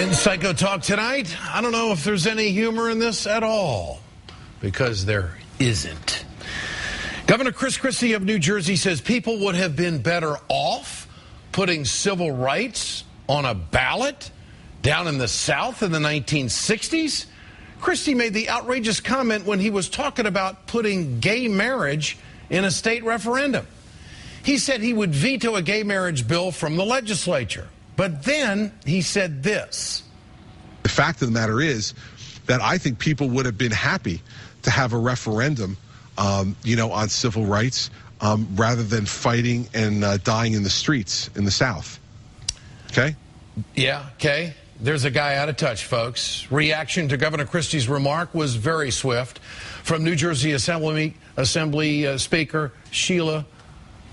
In Psychotalk tonight, I don't know if there's any humor in this at all, because there isn't. Governor Christie of New Jersey says people would have been better off putting civil rights on a ballot down in the South in the 1960s. Christie made the outrageous comment when he was talking about putting gay marriage in a state referendum. He said he would veto a gay marriage bill from the legislature. But then he said this. The fact of the matter is that I think people would have been happy to have a referendum, on civil rights rather than fighting and dying in the streets in the South. Okay? Yeah, okay. There's a guy out of touch, folks. Reaction to Governor Christie's remark was very swift from New Jersey Assembly Speaker Sheila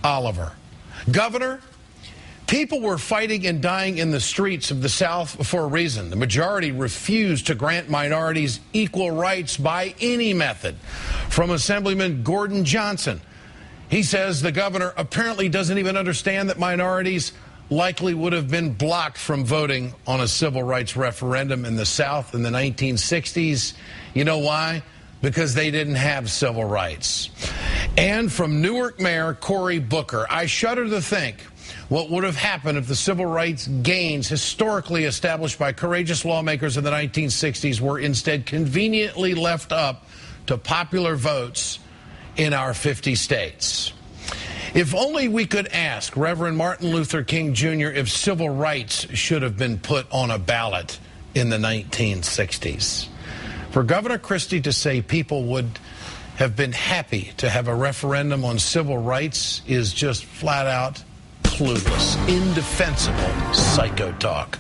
Oliver. Governor, people were fighting and dying in the streets of the South for a reason. The majority refused to grant minorities equal rights by any method. From Assemblyman Gordon Johnson, he says the governor apparently doesn't even understand that minorities likely would have been blocked from voting on a civil rights referendum in the South in the 1960s. You know why? Because they didn't have civil rights. And from Newark Mayor Cory Booker, I shudder to think what would have happened if the civil rights gains historically established by courageous lawmakers in the 1960s were instead conveniently left up to popular votes in our 50 states. If only we could ask Reverend Martin Luther King Jr. if civil rights should have been put on a ballot in the 1960s. For Governor Christie to say people would have been happy to have a referendum on civil rights is just flat out clueless, indefensible psycho talk.